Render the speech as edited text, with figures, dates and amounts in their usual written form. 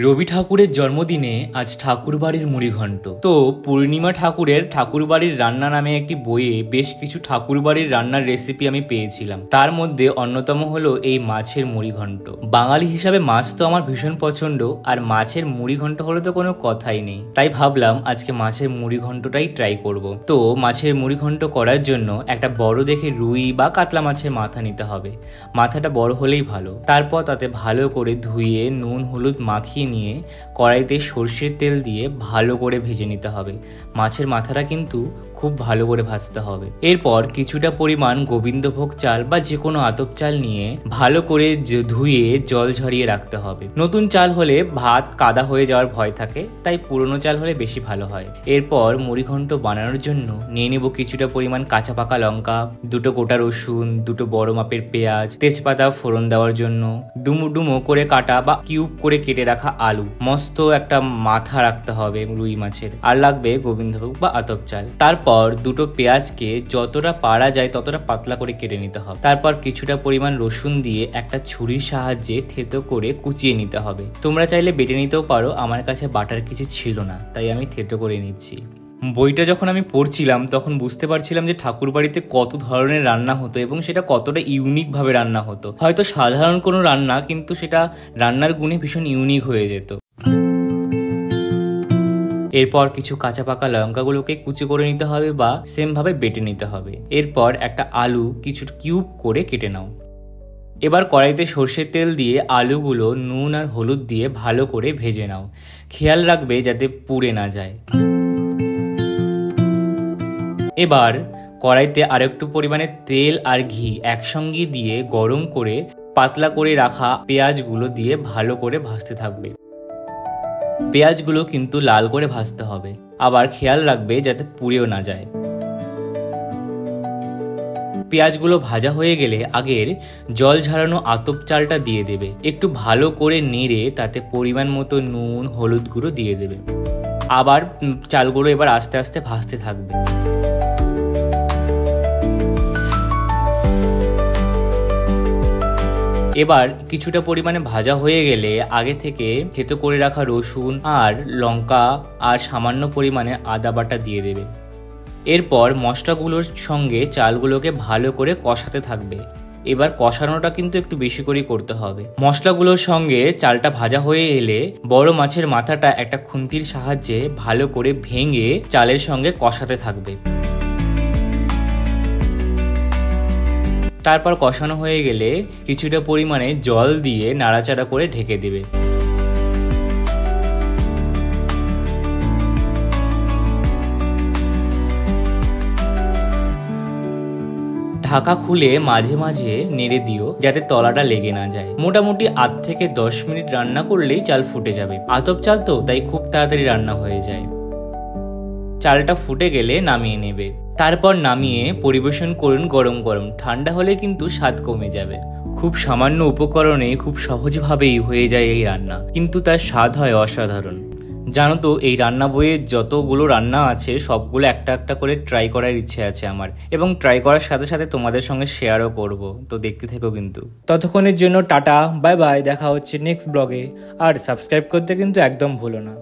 রবি ঠাকুরের জন্মদিনে আজ ঠাকুরবাড়ির মুড়িঘণ্ট। তো পূর্ণিমা ঠাকুরের ঠাকুরবাড়ির রান্না নামে একটি বইয়ে বেশ কিছু ঠাকুরবাড়ির রান্নার রেসিপি আমি পেয়েছিলাম। তার মধ্যে অন্যতম হলো এই মাছের মুড়িঘণ্ট। বাঙালি হিসাবে মাছ তো আমার ভীষণ পছন্দ, আর মাছের মুড়িঘণ্ট হলে তো কোনো কথাই নেই। তাই ভাবলাম আজকে মাছের মুড়িঘণ্টটাই ট্রাই করব। তো মাছের মুড়িঘণ্ট করার জন্য একটা বড় দেখে রুই বা কাতলা মাছের মাথা নিতে হবে। মাথাটা বড় হলেই ভালো। তারপর তাতে ভালো করে ধুয়ে নুন হলুদ মাখিয়ে নিয়ে কড়াইতে সর্ষের তেল দিয়ে ভালো করে ভেজে নিতে হবে। মাছের মাথাটা কিন্তু খুব ভালো করে ভাজতে হবে। এরপর কিছুটা পরিমাণ গোবিন্দভোগ চাল বা যে কোনো আতপ চাল নিয়ে ভালো করে ধুয়ে জল ঝরিয়ে রাখতে হবে। নতুন চাল হলে ভাত কাদা হয়ে যাওয়ার ভয় থাকে, তাই পুরনো চাল হলে বেশি ভালো হয়। এরপর মুড়িঘণ্ট বানানোর জন্য নিয়ে নেব কিছুটা পরিমাণ কাঁচা পাকা লঙ্কা, দুটো গোটা রসুন, দুটো বড় মাপের পেঁয়াজ, তেজপাতা ফোড়ন দেওয়ার জন্য, ডুমো ডুমো করে কাটা বা কিউব করে কেটে রাখা আলু, মস্ত একটা মাথা রাখতে হবে রুই মাছের, আর লাগবে গোবিন্দভোগ বা আতপ চাল। তারপর দুটো পেঁয়াজকে যতটা পারা যায় ততটা পাতলা করে কেটে নিতে হবে। তারপর কিছুটা পরিমাণ রসুন দিয়ে একটা ছুরির সাহায্যে থেতো করে কুচিয়ে নিতে হবে। তোমরা চাইলে বেটে নিতেও পারো, আমার কাছে বাটার কিছু ছিল না তাই আমি থেতো করে নিচ্ছি। বইটা যখন আমি পড়ছিলাম তখন বুঝতে পারছিলাম যে ঠাকুরবাড়িতে কত ধরনের রান্না হতো এবং সেটা কতটা ইউনিক ভাবে রান্না হতো। হয়তো সাধারণ কোনো রান্না, কিন্তু সেটা রান্নার গুণে ভীষণ ইউনিক হয়ে যেত। এরপর কিছু কাঁচা পাকা লঙ্কাগুলোকে কুচি করে নিতে হবে বা সেম ভাবে বেটে নিতে হবে। এরপর একটা আলু কিছু কিউব করে কেটে নাও। এবার কড়াইতে সর্ষের তেল দিয়ে আলুগুলো নুন আর হলুদ দিয়ে ভালো করে ভেজে নাও। খেয়াল রাখবে যাতে পুড়ে না যায়। এবার কড়াইতে আরেকটু পরিমাণে তেল আর ঘি একসঙ্গে দিয়ে গরম করে পাতলা করে রাখা পেঁয়াজগুলো দিয়ে ভালো করে ভাজতে থাকবে। পেঁয়াজগুলো কিন্তু লাল করে ভাজতে হবে, আবার খেয়াল রাখবে যাতে পুড়েও না যায়। পেঁয়াজগুলো ভাজা হয়ে গেলে আগের জল ঝরানো আতপ চালটা দিয়ে দেবে। একটু ভালো করে নেড়ে তাতে পরিমাণ মতো নুন হলুদ গুঁড়ো দিয়ে দেবে। আবার চালগুলো এবার আস্তে আস্তে ভাজতে থাকবে। এবার কিছুটা পরিমাণে ভাজা হয়ে গেলে আগে থেকে থেতো করে রাখা রসুন আর লঙ্কা আর সামান্য পরিমাণে আদা বাটা দিয়ে দেবে। এরপর মশলাগুলোর সঙ্গে চালগুলোকে ভালো করে কষাতে থাকবে। এবার কষানোটা কিন্তু একটু বেশি করেই করতে হবে। মশলাগুলোর সঙ্গে চালটা ভাজা হয়ে এলে বড় মাছের মাথাটা একটা খুন্তির সাহায্যে ভালো করে ভেঙে চালের সঙ্গে কষাতে থাকবে। তারপর কষানো হয়ে গেলে কিছুটা পরিমাণে জল দিয়ে নাড়াচাড়া করে ঢেকে দেবে। ঢাকা খুলে মাঝে মাঝে নেড়ে দিও যাতে তলাটা লেগে না যায়। মোটামুটি 8 থেকে 10 মিনিট রান্না করলেই চাল ফুটে যাবে। আতপ চাল তো, তাই খুব তাড়াতাড়ি রান্না হয়ে যায়। চালটা ফুটে গেলে নামিয়ে নেবে। তারপর নামিয়ে পরিবেশন করুন গরম গরম। ঠান্ডা হলে কিন্তু স্বাদ কমে যাবে। খুব সামান্য উপকরণে খুব সহজভাবেই হয়ে যায় এই রান্না, কিন্তু তার স্বাদ হয় অসাধারণ। জানো তো, এই রান্না বইয়ে যতগুলো রান্না আছে সবগুলো একটা একটা করে ট্রাই করার ইচ্ছে আছে আমার, এবং ট্রাই করার সাথে সাথে তোমাদের সঙ্গে শেয়ারও করব। তো দেখতে থেকো কিন্তু। ততক্ষণের জন্য টাটা, বাই বাই। দেখা হচ্ছে নেক্সট ব্লগে। আর সাবস্ক্রাইব করতে কিন্তু একদম ভুলো না।